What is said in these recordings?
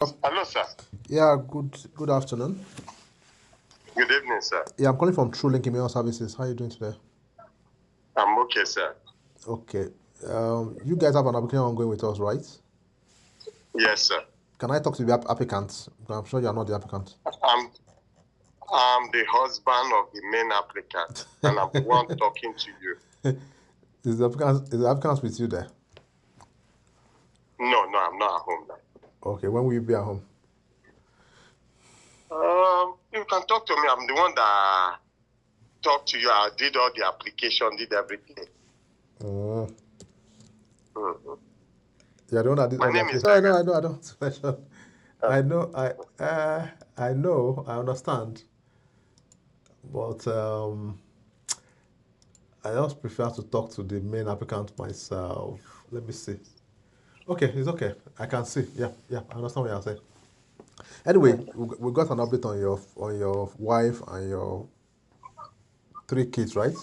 Hello, sir. Yeah, good afternoon. Good evening, sir. Yeah, I'm calling from Trulink Immigration Services. How are you doing today? I'm okay, sir. Okay. You guys have an application ongoing with us, right? Yes, sir. Can I talk to the applicant? I'm sure you're not the applicant. I'm I'm the husband of the main applicant, and I'm the one talking to you. Is the applicant with you there? No, I'm not at home now. Okay, when will you be at home? You can talk to me. I'm the one that talked to you. I did all the application, did everything. Mm. Mhm. You're the one that did My all the name is application. Vega. I don't. I know, I understand. But I just prefer to talk to the main applicant myself. Let me see. Okay, it's okay. I can see. Yeah, I understand what you're saying. Anyway, we got an update on your wife and your 3 kids, right?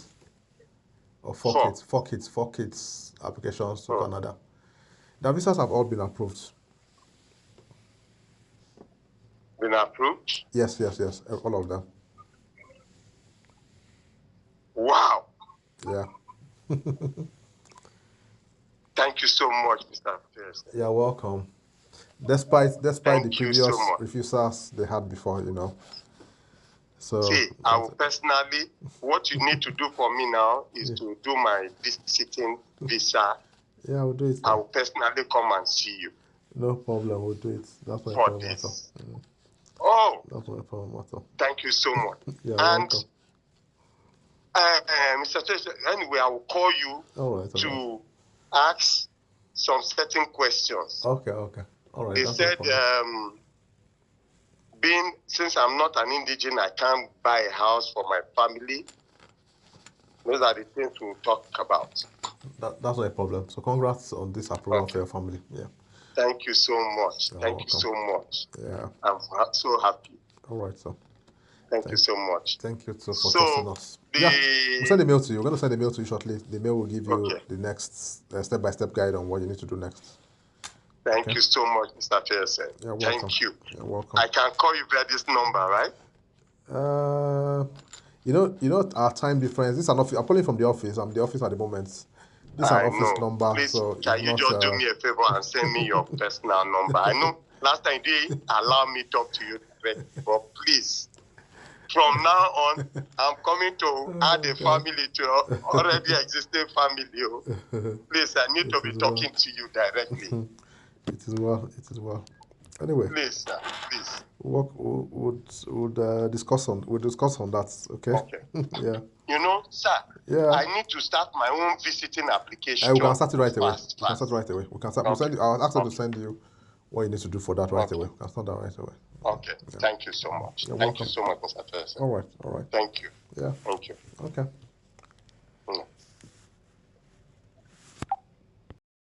Or four Four. kids, four kids applications to Mhm. Canada. The visas have all been approved. Been approved? Yes, all of them. Wow. Yeah, Thank you so much, Mr. Pierce. you're welcome. Despite the Thank you so previous much. refusals they had before. So See, I will personally, what you need to do for me now is to do my visiting visa. yeah, we'll do it I now. will personally come and see you No problem, we'll do it. That's not a for problem at all. this. Oh, That's not a problem at all. thank you so much. You're And welcome. Mr. Chase, anyway, I will call you All right. to ask some certain questions. Okay. All right, They that's no said, problem. since I'm not an indigene, I can't buy a house for my family. Those are the things we'll talk about. That's not a problem. So congrats on this approval for your family. Yeah, Thank you so much. you're Thank you welcome. so much. Yeah. I'm so happy. All right, so Thank you so much. thank you too for trusting So us. Yeah, we'll the send a mail to you. We're going to send a mail to you shortly. The mail will give you okay. the next step-by-step guide on what you need to do next. Thank Okay. you so much, Mr. Pearson. You're welcome. Thank you. You're welcome. I can call you via this number, right? Our time difference. This is an office. I'm calling from the office. I'm the office at the moment. This is an I office know. number, Please, so can it's you not. just do me a favor and send me your personal number? I know last time you didn't allow me to talk to you, but please, from now on, I'm coming to add a family to already existing family. Please, I need to be talking to you directly. It is well. Anyway, Please, sir, please. we'll discuss on that. Okay. Okay. Yeah. Sir, Yeah. I need to start my own visiting application. We can start it right away. Fast. We can start right away. We can start. We'll send you, I'll ask them to send you what you need to do for that right away. We can start that right away. Okay. Yeah. Thank you so much. You're Thank welcome. you so much, Mr. President. All right. Thank you. Yeah. Thank you. Okay.